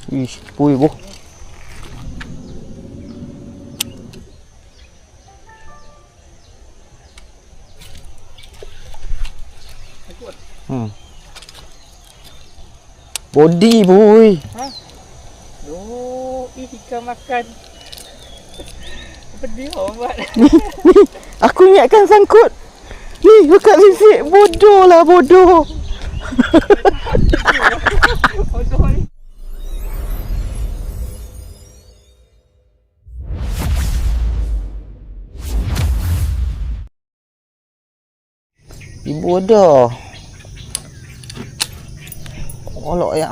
Ish, pui boh. Body boy. Ha? Duh, ikan makan. Apa dia buat? Ni, aku ingatkan sangkut. Ni, buka sisik. Bodoh lah, bodoh. Bodoh ni. Ibu ada. Olok ya.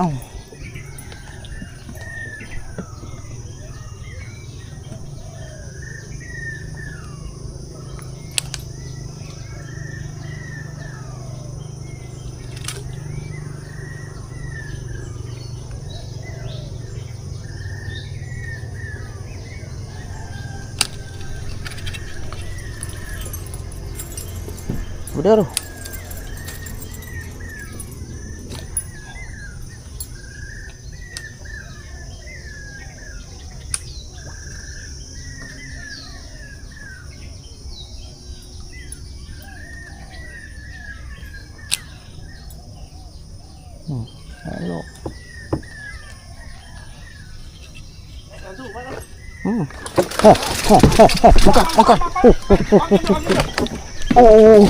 Udah tu. Hello. Makan. Oh.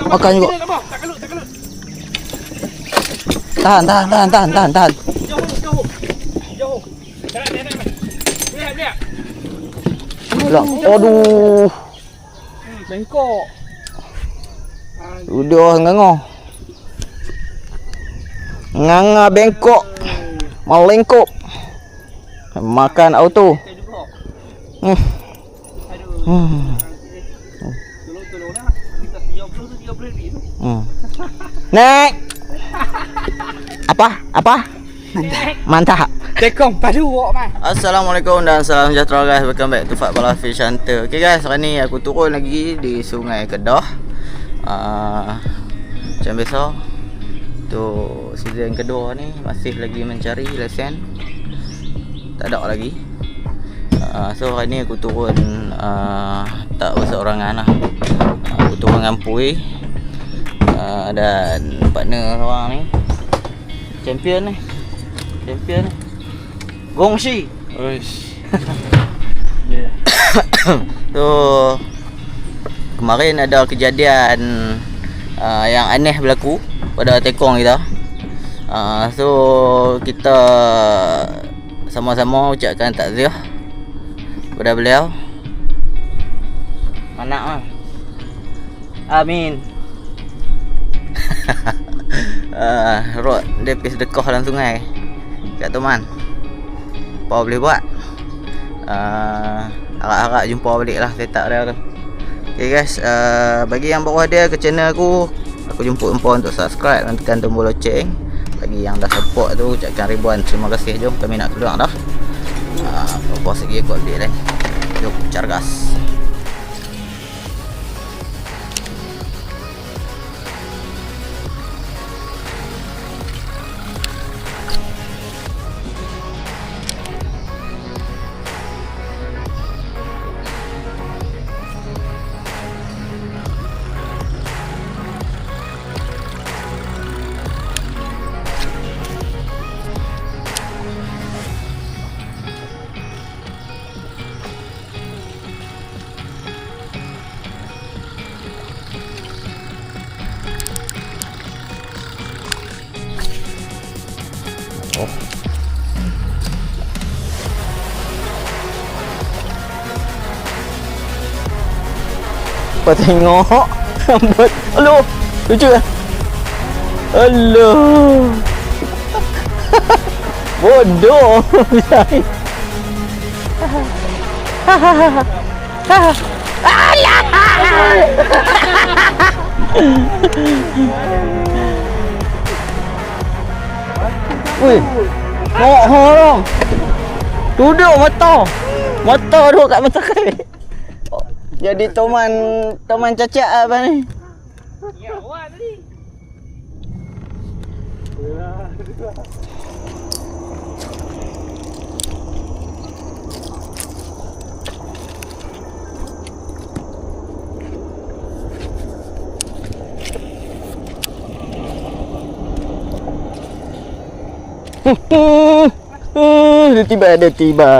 Makan juga. Tak kalut. Tahan. Jauh. Lihat. Lang. Aduh. Bengkok. Udah nganga bengkok. Melengkok. Makan auto. Aduh. Tolong lah. Kita 30 ribu. Naik. Apa? Mantap. Tekong padu wak mai. Assalamualaikum dan salam sejahtera guys. Welcome back to Fat Bala Fish Hunter. Okay guys, hari ni aku turun lagi di Sungai Kedah. Macam biasa, tu season kedua ni masih lagi mencari lesen. Tak ada lagi. So hari ni aku turun tak berseorangan lah. Aku turun dengan Pui dan partner orang ni, champion ni Gongshi. Oish. Yeah. So kemarin ada kejadian yang aneh berlaku pada tekong kita. So kita sama-sama ucapkan takziah kepada beliau. Mana amin. Rod dia pergi sedekah dalam sungai kat Toman. Apa boleh buat? Harap-harap jumpa balik lah setup dia tu. Okay guys, bagi yang baru hadir ke channel aku jemput hangpa untuk subscribe dan tekan tombol loceng. Bagi yang dah support tu, ucapkan ribuan terima kasih. Jom kami nak keluar dah. Puas lagi aku update lain. Jom cargas. Kau tengok rambut. Aduh, lucu kan? Aduh. Bodoh. Wih, mohon. Duduk mata duduk kat mata kau. Jadi toman cacat apa ni? Ya, awak tadi. Dia tiba.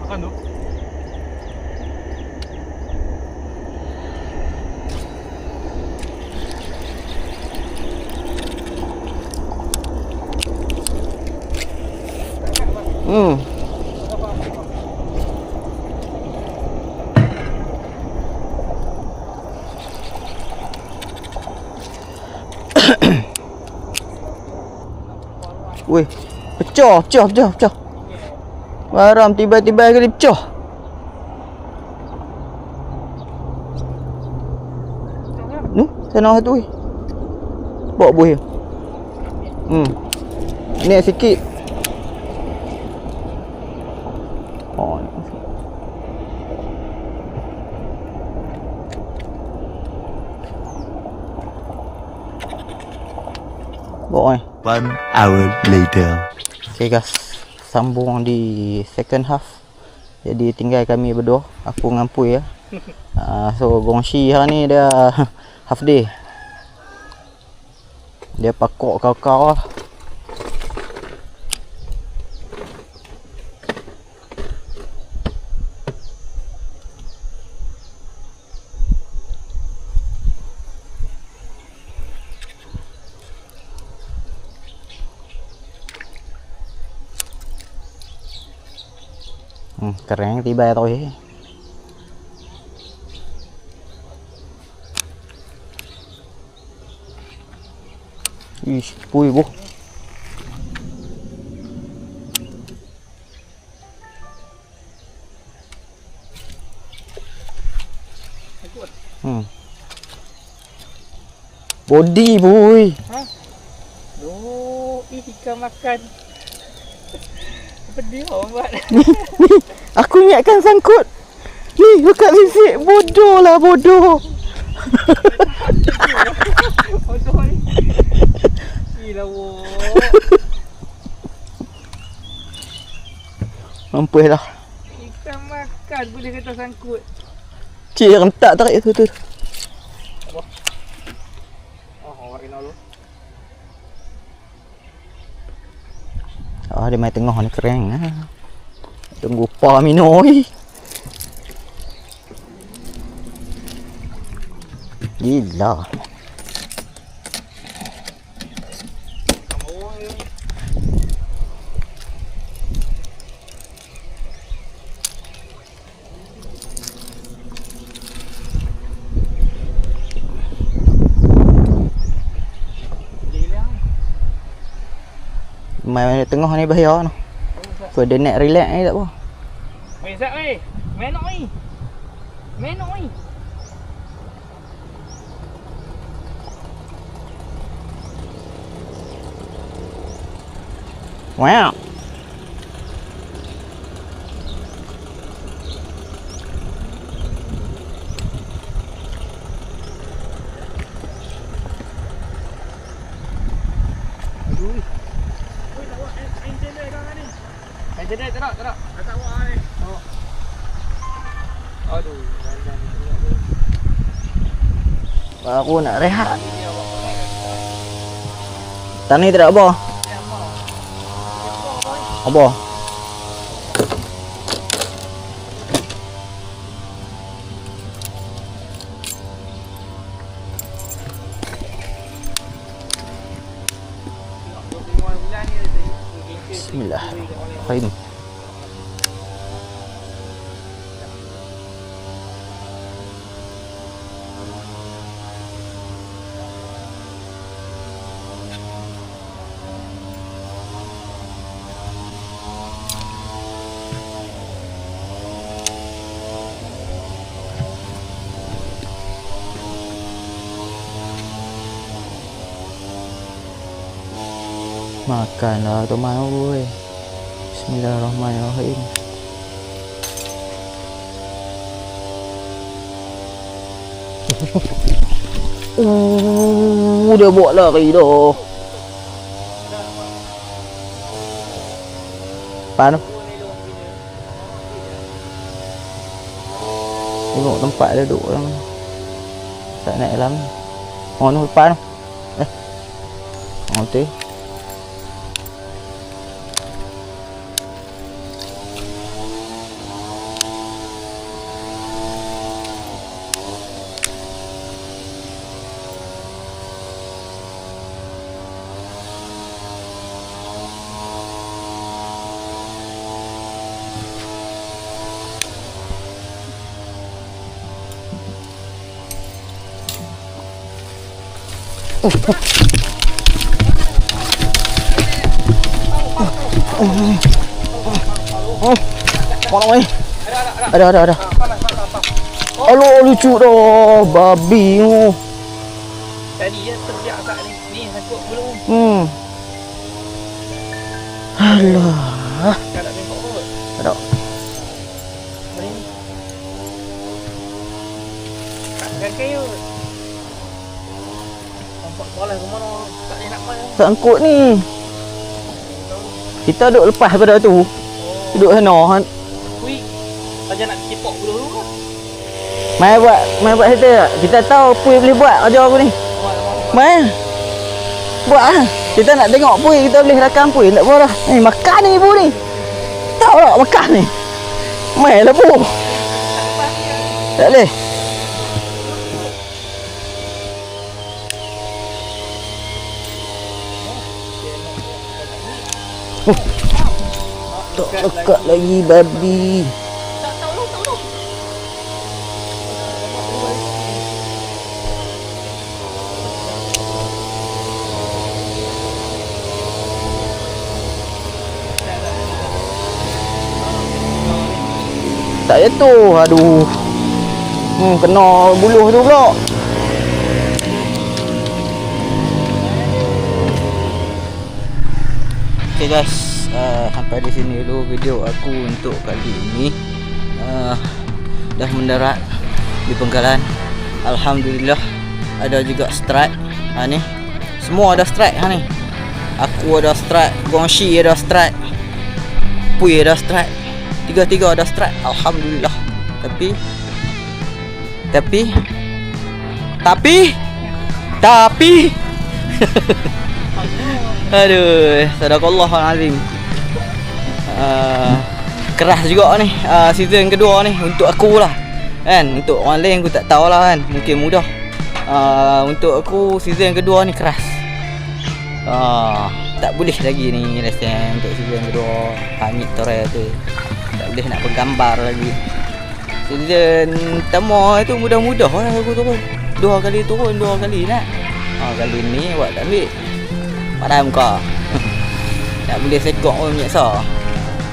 Makan tu. Weh, pecah. Baram tiba-tiba kali pecah. Sana tu weh. Bawa buih. Ni sikit. Oh. Bawa ni. 1 hour later. Okay guys, sambung di second half. Jadi tinggal kami berdua, aku dengan Puy ya. So Gongshi hari ni dia half day. Dia pakok kau-kau lah. Keren tiba thôi. Ish, Puy bu. Body Puy. Ha? Duh, ikan makan. Apa dia buat? Aku ingatkan sangkut. Ni buka sisik. Bodoh lah, bodoh. Bodoh ni. Gila wo. Mampus lah. Ikan makan boleh kata sangkut. Cik rentak tarik tu. Oh, awak kena dulu. Dia main tengah ni keren lah. Tunggu pa minoi. Gila. Main tengah ni bahaya noh. Kau dia nak relax ni tak apa. Wei, Zat wei. Menok ni. Menok ni. Wow. Jenis tak nak. Tak buat ni. Aduh, Aku nak rehat. Tani tak ada apa? Apa? Bismillahirrahmanirrahim. Makanlah teman oi. Bismillahirrahmanirrahim. Dia buat lari dah. Pan. Tengok tempat dia duduk orang. Tak naik dalam ni. Oh ni depan tu. Oh tu. Mana ni? Ada. Aloh lucu dah. Babi tu. Tadi dia terjak kat ni sangkut belum. Alah. Kau tak tengok kot. Ada. Mari. Kat kayu. Nampak bola ke mana? Tak boleh nak main. Sangkut ni. Kita duduk lepas pada tu. Duduk sana. Kui. Aja nak cepok dulu. Mai buat kita tak? Kita tahu Pui boleh buat ajar aku ni. Mai. Buat lah. Kita nak tengok Pui, kita boleh rakam Pui. Tak apa dah. Ni makan ni ibu ni. Tahu tak makan ni? Mai lah Bu. Tak boleh. Tak dekat lagi babi. Tak jatuh. Aduh. Kena buluh tu pula. Okay guys, sampai di sini dulu video aku untuk kali ini. Dah mendarat di Penggalan. Alhamdulillah ada juga strike. Ni semua ada strike ni. Aku ada strike, Gongshi ada strike, Pui ada strike. Tiga-tiga ada strike. Alhamdulillah. Tapi aduh, sadaqallahul azim. Keras juga ni season kedua ni untuk aku lah. Kan, untuk orang lain aku tak tahulah kan. Mungkin mudah. Untuk aku season kedua ni keras. Tak boleh lagi ni lesen untuk season kedua. Hanyut torai tu. Tak boleh nak bergambar lagi. Season pertama tu mudah-mudah lah aku turun. 2 kali turun, 2 kali nak. Kali ni buat tak ambil. Padahal muka. Tak boleh sekok pun menyeksa.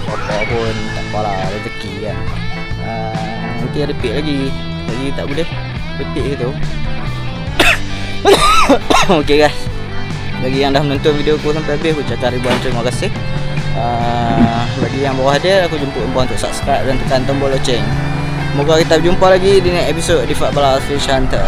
Apa pun tak apalah, rezeki kan. Nanti repeat lagi. Lagi tak boleh repeat gitu. Okay guys, bagi yang dah menonton video aku sampai habis, aku cakap ribuan terima kasih. Bagi yang bawah dia, aku jemput hembah untuk subscribe dan tekan tombol loceng. Semoga kita berjumpa lagi di next episode di Fat Balas Fish Hunter.